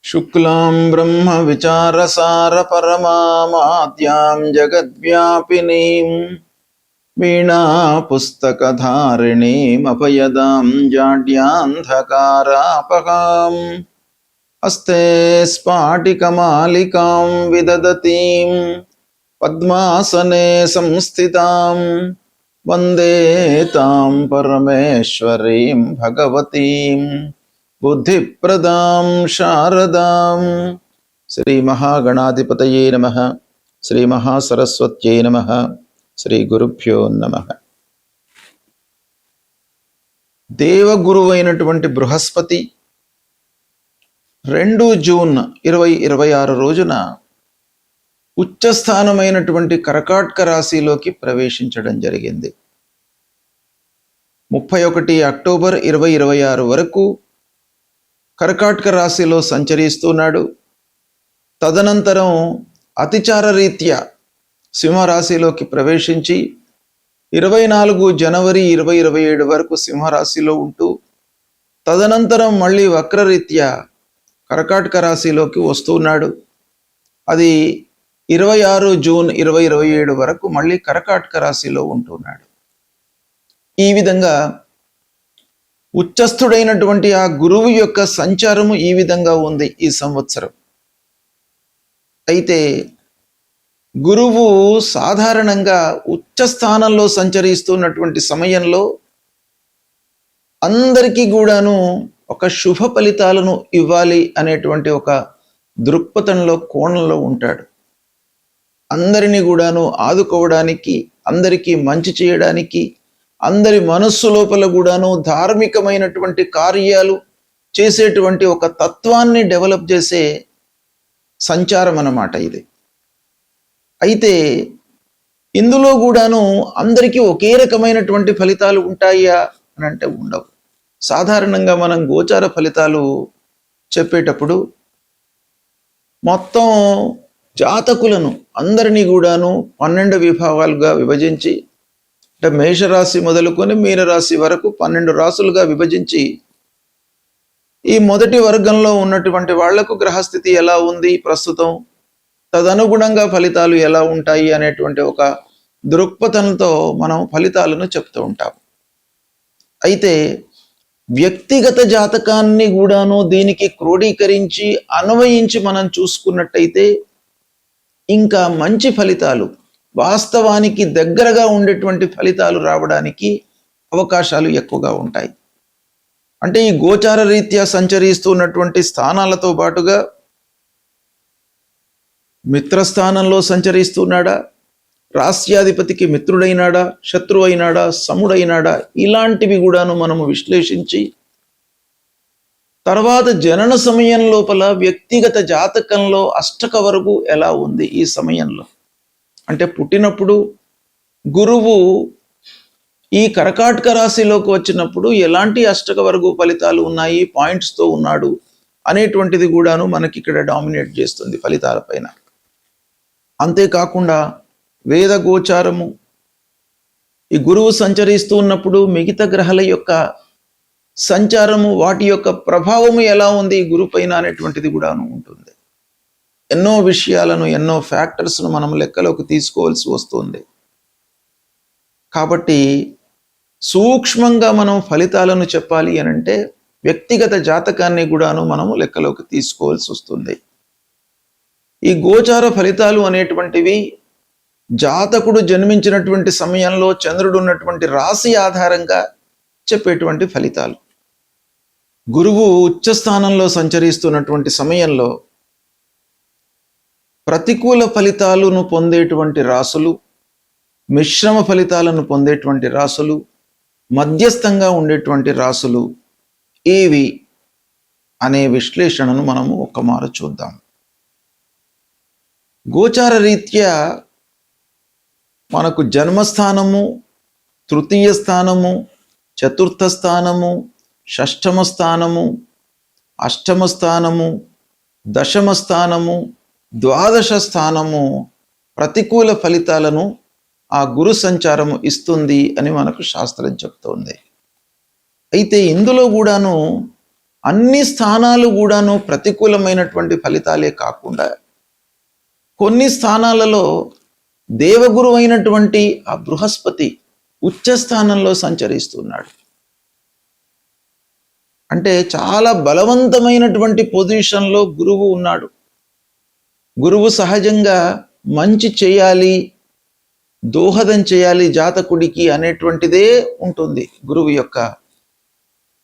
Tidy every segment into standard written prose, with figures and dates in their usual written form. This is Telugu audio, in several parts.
శుక్లాం బ్రహ్మ విచారసార పరమామాద్యాం జగద్వ్యాపినీం వీణా పుస్తకధారిణీం అపయదాం జాడ్యాంధకారాపహాం హస్తే స్ఫాటికమాలికాం విదదతీం పద్మాసనే సంస్థితాం వందే తాం పరమేశ్వరీం భగవతీం బుద్ధిప్రదాం శారదాం. శ్రీ మహాగణాధిపతయే నమః. శ్రీ మహాసరస్వత్యై నమః. శ్రీ గురుభ్యో నమః. దేవగురువైనటువంటి బృహస్పతి 2 జూన్ 2026 రోజున ఉచ్చస్థానమైనటువంటి కర్కాటక రాశిలోకి ప్రవేశించడం జరిగింది. 31 అక్టోబర్ 2026 వరకు కర్కాటక రాశిలో సంచరిస్తున్నాడు. తదనంతరం అతిచార రీత్యా సింహరాశిలోకి ప్రవేశించి 24 జనవరి 2027 వరకు సింహరాశిలో ఉంటూ తదనంతరం మళ్ళీ వక్రరీత్యా కర్కాటక రాశిలోకి వస్తున్నాడు. అది 26 జూన్ 2027 వరకు మళ్ళీ కర్కాటక రాశిలో ఉంటున్నాడు. ఈ విధంగా ఉచ్చస్థుడైనటువంటి ఆ గురువు యొక్క సంచారము ఈ విధంగా ఉంది ఈ సంవత్సరం. అయితే గురువు సాధారణంగా ఉచ్చస్థానంలో సంచరిస్తున్నటువంటి సమయంలో అందరికీ కూడాను ఒక శుభ ఫలితాలను ఇవ్వాలి అనేటువంటి ఒక దృక్పథంలో కోణంలో ఉంటాడు. అందరినీ కూడాను ఆదుకోవడానికి, అందరికీ మంచి చేయడానికి, అందరి మనస్సు లోపల కూడాను ధార్మికమైనటువంటి కార్యాలు చేసేటువంటి ఒక తత్వాన్ని డెవలప్ చేసే సంచారం అన్నమాట ఇది. అయితే ఇందులో కూడాను అందరికీ ఒకే రకమైనటువంటి ఫలితాలు ఉంటాయా అని అంటే ఉండవు. సాధారణంగా మనం గోచార ఫలితాలు చెప్పేటప్పుడు మొత్తం జాతకులను అందరినీ కూడాను 12 విభాగాలుగా విభజించి, అంటే మేషరాశి మొదలుకొని మీనరాశి వరకు 12 రాసులుగా విభజించి ఈ మొదటి వర్గంలో ఉన్నటువంటి వాళ్లకు గ్రహస్థితి ఎలా ఉంది ప్రస్తుతం, తదనుగుణంగా ఫలితాలు ఎలా ఉంటాయి అనేటువంటి ఒక దృక్పథంతో మనం ఫలితాలను చెప్తూ ఉంటాం. అయితే వ్యక్తిగత జాతకాన్ని కూడాను దీనికి క్రోడీకరించి అన్వయించి మనం చూసుకున్నట్టయితే ఇంకా మంచి ఫలితాలు, వాస్తవానికి దగ్గరగా ఉండేటువంటి ఫలితాలు రావడానికి అవకాశాలు ఎక్కువగా ఉంటాయి. అంటే ఈ గోచార రీత్యా సంచరిస్తున్నటువంటి స్థానాలతో పాటుగా మిత్రస్థానంలో సంచరిస్తున్నాడా, రాస్యాధిపతికి మిత్రుడైనాడా, శత్రువు అయినాడా, సముడైనాడా, ఇలాంటివి కూడాను మనము విశ్లేషించి తర్వాత జనన సమయం లోపల వ్యక్తిగత జాతకంలో అష్టక వరకు ఎలా ఉంది ఈ సమయంలో, అంటే పుట్టినప్పుడు గురువు ఈ కర్కాటక రాశిలోకి వచ్చినప్పుడు ఎలాంటి అష్టక వర్గ ఫలితాలు ఉన్నాయి, పాయింట్స్తో ఉన్నాడు అనేటువంటిది కూడాను మనకి ఇక్కడ డామినేట్ చేస్తుంది ఫలితాల పైన. అంతేకాకుండా వేద గోచారము, ఈ గురువు సంచరిస్తూ ఉన్నప్పుడు మిగతా గ్రహాల యొక్క సంచారము, వాటి యొక్క ప్రభావము ఎలా ఉంది ఈ గురువు పైన అనేటువంటిది కూడాను ఉంటుంది. ఎన్నో విషయాలను, ఎన్నో ఫ్యాక్టర్స్ను మనం లెక్కలోకి తీసుకోవాల్సి వస్తుంది. కాబట్టి సూక్ష్మంగా మనం ఫలితాలను చెప్పాలి అని అంటే వ్యక్తిగత జాతకాన్ని కూడాను మనము లెక్కలోకి తీసుకోవాల్సి వస్తుంది. ఈ గోచార ఫలితాలు అనేటువంటివి జాతకుడు జన్మించినటువంటి సమయంలో చంద్రుడు ఉన్నటువంటి రాశి ఆధారంగా చెప్పేటువంటి ఫలితాలు. గురువు ఉచ్చస్థానంలో సంచరిస్తున్నటువంటి సమయంలో ప్రతికూల ఫలితాలను పొందేటువంటి రాసులు, మిశ్రమ ఫలితాలను పొందేటువంటి రాసులు, మధ్యస్థంగా ఉండేటువంటి రాసులు ఏవి అనే విశ్లేషణను మనము ఒక్కమారు చూద్దాం. గోచార రీత్యా మనకు జన్మస్థానము, తృతీయ స్థానము, చతుర్థ స్థానము, షష్ఠమ స్థానము, అష్టమ స్థానము, దశమ స్థానము, ద్వాదశ స్థానము ప్రతికూల ఫలితాలను ఆ గురు సంచారము ఇస్తుంది అని మనకు శాస్త్రం చెప్తోంది. అయితే ఇందులో కూడాను అన్ని స్థానాలు కూడాను ప్రతికూలమైనటువంటి ఫలితాలే కాకుండా కొన్ని స్థానాలలో దేవగురు అయినటువంటి ఆ బృహస్పతి ఉచ్చ స్థానంలో సంచరిస్తున్నాడు. అంటే చాలా బలవంతమైనటువంటి పొజిషన్లో గురువు ఉన్నాడు. గురువు సహజంగా మంచి చేయాలి, దోహదం చేయాలి జాతకుడికి అనేటువంటిదే ఉంటుంది గురువు యొక్క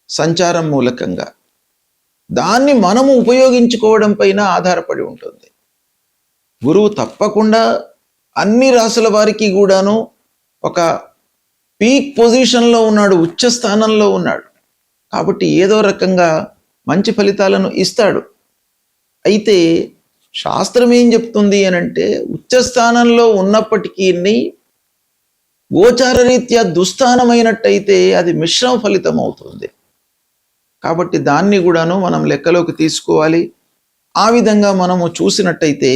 సంచారం మూలకంగా. దాన్ని మనము ఉపయోగించుకోవడం పైన ఆధారపడి ఉంటుంది. గురువు తప్పకుండా అన్ని రాసుల వారికి కూడాను ఒక పీక్ పొజిషన్లో ఉన్నాడు, ఉచ్చ స్థానంలో ఉన్నాడు. కాబట్టి ఏదో రకంగా మంచి ఫలితాలను ఇస్తాడు. అయితే శాస్త్రం ఏం చెప్తుంది అనంటే, ఉచ్చ స్థానంలో ఉన్నప్పటికీ గోచార రీత్యా దుస్థానమైనట్టయితే అది మిశ్రమ ఫలితం అవుతుంది. కాబట్టి దాన్ని కూడాను మనం లెక్కలోకి తీసుకోవాలి. ఆ విధంగా మనము చూసినట్టయితే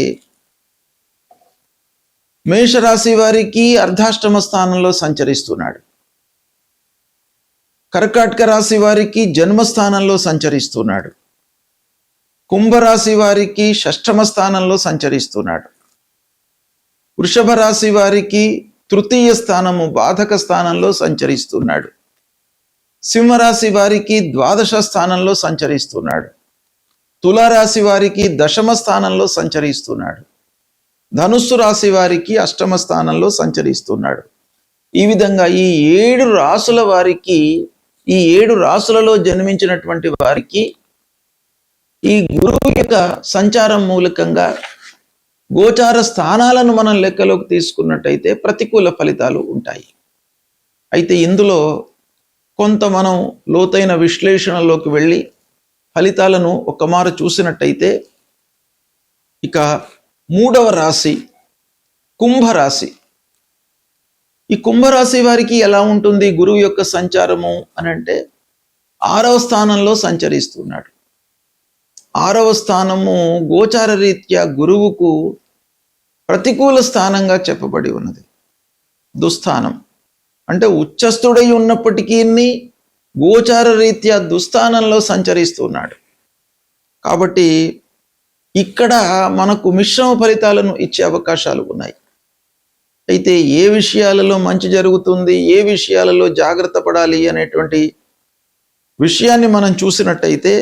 మేషరాశి వారికి అర్ధాష్టమ స్థానంలో సంచరిస్తున్నాడు. కర్కాటక రాశి వారికి జన్మస్థానంలో సంచరిస్తున్నాడు. కుంభరాశి వారికి షష్ఠమ స్థానంలో సంచరిస్తున్నాడు. వృషభ రాశి వారికి తృతీయ స్థానము బాధక స్థానంలో సంచరిస్తున్నాడు. సింహరాశి వారికి ద్వాదశ స్థానంలో సంచరిస్తున్నాడు. తులారాశి వారికి దశమ స్థానంలో సంచరిస్తున్నాడు. ధనుస్సు రాశి వారికి అష్టమ స్థానంలో సంచరిస్తున్నాడు. ఈ విధంగా ఈ 7 రాసుల వారికి, ఈ 7 రాసులలో జన్మించినటువంటి వారికి ఈ గురువు యొక్క సంచారం మూలకంగా గోచార స్థానాలను మనం లెక్కలోకి తీసుకున్నట్టయితే ప్రతికూల ఫలితాలు ఉంటాయి. అయితే ఇందులో కొంత మనం లోతైన విశ్లేషణలోకి వెళ్ళి ఫలితాలను ఒక్కమారు చూసినట్టయితే, ఇక 3వ రాశి కుంభరాశి. ఈ కుంభరాశి వారికి ఎలా ఉంటుంది గురువు యొక్క సంచారము అని అంటే, 6వ స్థానంలో సంచరిస్తున్నాడు. 6వ స్థానము గోచార రీత్యా గురువుకు ప్రతికూల స్థానంగా చెప్పబడి ఉన్నది, దుస్థానం. అంటే ఉచ్చస్థుడై ఉన్నప్పటికీ గోచార రీత్యా దుస్థానంలో సంచరిస్తున్నాడు. కాబట్టి ఇక్కడ మనకు మిశ్రమ ఫలితాలను ఇచ్చే అవకాశాలు ఉన్నాయి. అయితే ఏ విషయాలలో మంచి జరుగుతుంది, ఏ విషయాలలో జాగ్రత్త పడాలి అనేటువంటి విషయాన్ని మనం చూసినట్టయితే,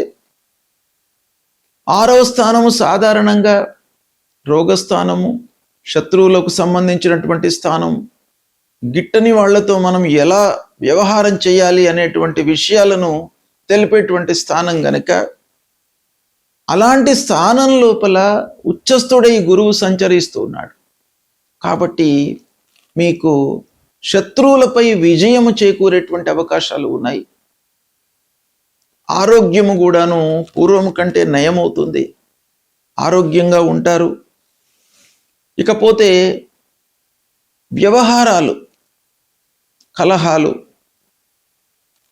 6వ స్థానము సాధారణంగా రోగస్థానము, శత్రువులకు సంబంధించినటువంటి స్థానం, గిట్టని వాళ్లతో మనం ఎలా వ్యవహారం చేయాలి అనేటువంటి విషయాలను తెలిపేటువంటి స్థానం గనుక, అలాంటి స్థానం లోపల ఉచ్చస్థుడై గురువు సంచరిస్తూ ఉన్నాడు. కాబట్టి మీకు శత్రువులపై విజయము చేకూరేటువంటి అవకాశాలు ఉన్నాయి. ఆరోగ్యము కూడాను పూర్వము కంటే నయమవుతుంది, ఆరోగ్యంగా ఉంటారు. ఇకపోతే వ్యవహారాలు, కలహాలు,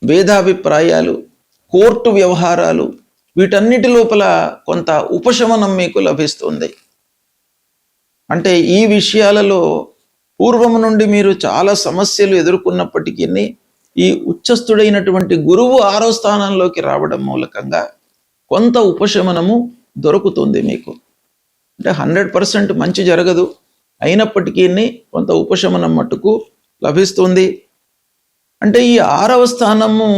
భేదాభిప్రాయాలు, కోర్టు వ్యవహారాలు, వీటన్నిటి లోపల కొంత ఉపశమనం మీకు లభిస్తుంది. అంటే ఈ విషయాలలో పూర్వము నుండి మీరు చాలా సమస్యలు ఎదుర్కొన్నప్పటికీ ఈ ఉచ్చస్థుడైనటువంటి గురువు 6వ స్థానంలోకి రావడం మూలకంగా కొంత ఉపశమనము దొరుకుతుంది మీకు. అంటే 100% మంచి జరగదు, అయినప్పటికీ కొంత ఉపశమనం మట్టుకు లభిస్తుంది. అంటే ఈ 6వ స్థానము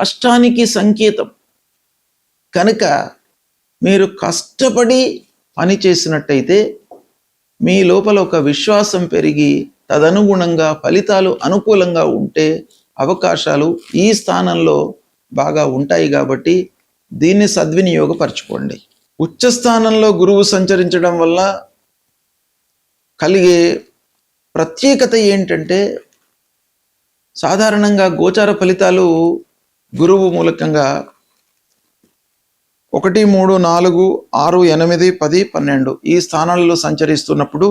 కష్టానికి సంకేతం కనుక, మీరు కష్టపడి పని చేసినట్టయితే మీ లోపల ఒక విశ్వాసం పెరిగి తదనుగుణంగా ఫలితాలు అనుకూలంగా ఉంటే అవకాశాలు ఈ స్థానంలో బాగా ఉంటాయి. కాబట్టి దీన్ని సద్వినియోగపరచుకోండి. ఉచ్చ స్థానంలో గురువు సంచరించడం వల్ల కలిగే ప్రత్యేకత ఏంటంటే, సాధారణంగా గోచార ఫలితాలు గురువు మూలకంగా 1, 3, 4, 6, 8, 10, 12 ఈ స్థానాలలో సంచరిస్తున్నప్పుడు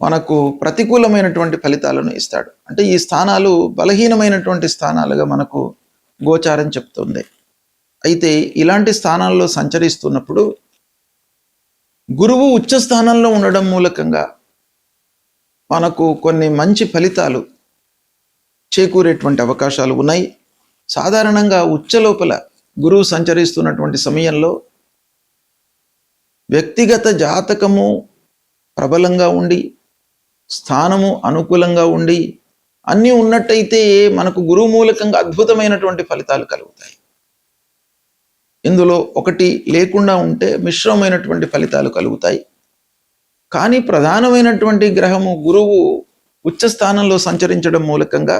మనకు ప్రతికూలమైనటువంటి ఫలితాలను ఇస్తాడు. అంటే ఈ స్థానాలు బలహీనమైనటువంటి స్థానాలుగా మనకు గోచారం చెప్తుంది. అయితే ఇలాంటి స్థానాల్లో సంచరిస్తున్నప్పుడు గురువు ఉచ్చ స్థానంలో ఉండడం మూలకంగా మనకు కొన్ని మంచి ఫలితాలు చేకూరేటువంటి అవకాశాలు ఉన్నాయి. సాధారణంగా ఉచ్చ లోపల గురువు సంచరిస్తున్నటువంటి సమయంలో వ్యక్తిగత జాతకము ప్రబలంగా ఉండి, స్థానము అనుకూలంగా ఉండి, అన్నీ ఉన్నట్టయితే మనకు గురువు మూలకంగా అద్భుతమైనటువంటి ఫలితాలు కలుగుతాయి. ఇందులో ఒకటి లేకుండా ఉంటే మిశ్రమైనటువంటి ఫలితాలు కలుగుతాయి. కానీ ప్రధానమైనటువంటి గ్రహము గురువు ఉచ్చ స్థానంలో సంచరించడం మూలకంగా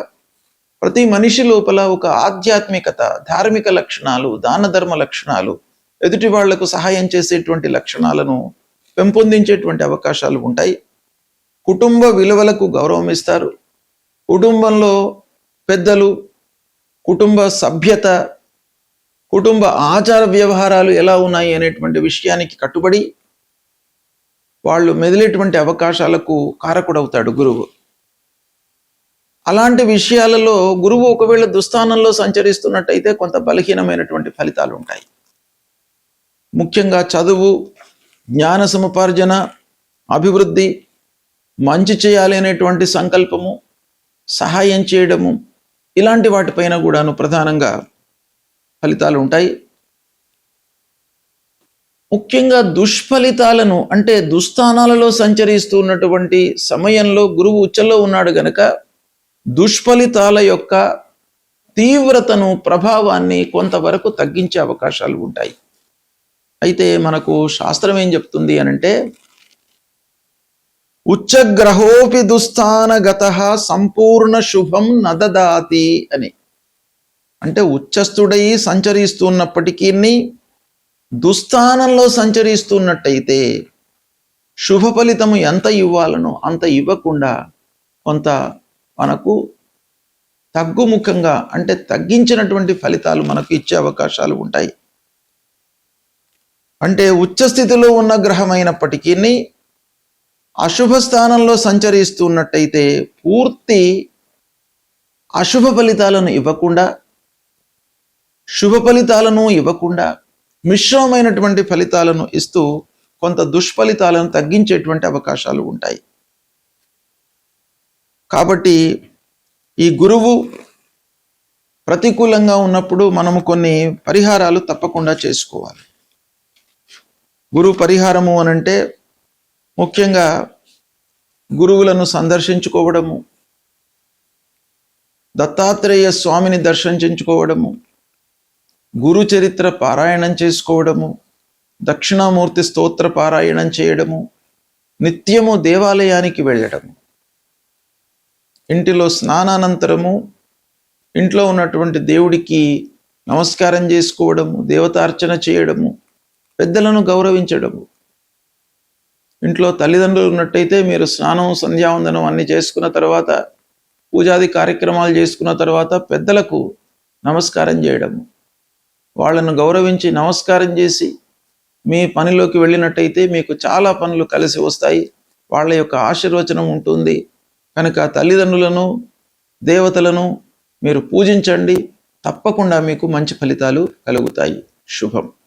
ప్రతి మనిషి లోపల ఒక ఆధ్యాత్మికత, ధార్మిక లక్షణాలు, దాన ధర్మ లక్షణాలు, ఎదుటి వాళ్లకు సహాయం చేసేటువంటి లక్షణాలను పెంపొందించేటువంటి అవకాశాలు ఉంటాయి. కుటుంబ విలువలకు గౌరవం ఇస్తారు. కుటుంబంలో పెద్దలు, కుటుంబ సభ్యత, కుటుంబ ఆచార వ్యవహారాలు ఎలా ఉన్నాయి అనేటువంటి విషయానికి కట్టుబడి వాళ్ళు మెదిలేటువంటి అవకాశాలకు కారకుడవుతాడు గురువు. అలాంటి విషయాలలో గురువు ఒకవేళ దుస్థానంలో సంచరిస్తున్నట్టయితే కొంత బలహీనమైనటువంటి ఫలితాలు ఉంటాయి. ముఖ్యంగా చదువు, జ్ఞాన సముపార్జన, అభివృద్ధి, మంచి చేయాలి అనేటువంటి సంకల్పము, సహాయం చేయడము, ఇలాంటి వాటిపైన కూడాను ప్రధానంగా ఫలితాలు ఉంటాయి. ముఖ్యంగా దుష్ఫలితాలను, అంటే దుస్థానాలలో సంచరిస్తున్నటువంటి సమయంలో గురువు ఉచ్చలో ఉన్నాడు గనక దుష్ఫలితాల యొక్క తీవ్రతను, ప్రభావాన్ని కొంతవరకు తగ్గించే అవకాశాలు ఉంటాయి. అయితే మనకు శాస్త్రం ఏం చెప్తుంది అనంటే, ఉచ్చగ్రహోపి దుస్థానగత సంపూర్ణ శుభం నదదాతి అని. అంటే ఉచ్చస్థుడై సంచరిస్తున్నప్పటికీ దుస్థానంలో సంచరిస్తున్నట్టయితే శుభ ఫలితము ఎంత ఇవ్వాలనో అంత ఇవ్వకుండా కొంత మనకు తగ్గుముఖంగా, అంటే తగ్గించినటువంటి ఫలితాలు మనకు ఇచ్చే అవకాశాలు ఉంటాయి. అంటే ఉచ్చస్థితిలో ఉన్న గ్రహమైనప్పటికీ అశుభ స్థానంలో సంచరిస్తున్నట్టయితే పూర్తి అశుభ ఫలితాలను ఇవ్వకుండా, శుభ ఫలితాలను ఇవ్వకుండా మిశ్రమైనటువంటి ఫలితాలను ఇస్తూ కొంత దుష్ఫలితాలను తగ్గించేటువంటి అవకాశాలు ఉంటాయి. కాబట్టి ఈ గురువు ప్రతికూలంగా ఉన్నప్పుడు మనము కొన్ని పరిహారాలు తప్పకుండా చేసుకోవాలి. గురు పరిహారము అనంటే ముఖ్యంగా గురువులను సందర్శించుకోవడము, దత్తాత్రేయ స్వామిని దర్శించుకోవడము, గురు చరిత్ర పారాయణం చేసుకోవడము, దక్షిణామూర్తి స్తోత్ర పారాయణం చేయడము, నిత్యము దేవాలయానికి వెళ్ళడము, ఇంటిలో స్నానానంతరము ఇంట్లో ఉన్నటువంటి దేవుడికి నమస్కారం చేసుకోవడము, దేవతార్చన చేయడము, పెద్దలను గౌరవించడము. ఇంట్లో తల్లిదండ్రులు ఉన్నట్టయితే మీరు స్నానం, సంధ్యావందనం అన్ని చేసుకున్న తర్వాత, పూజాది కార్యక్రమాలు చేసుకున్న తర్వాత పెద్దలకు నమస్కారం చేయడము, వాళ్ళను గౌరవించి నమస్కారం చేసి మీ పనిలోకి వెళ్ళినట్టయితే మీకు చాలా పనులు కలిసి వస్తాయి. వాళ్ళ యొక్క ఆశీర్వచనం ఉంటుంది. కనుక తల్లిదండ్రులను, దేవతలను మీరు పూజించండి. తప్పకుండా మీకు మంచి ఫలితాలు కలుగుతాయి. శుభం.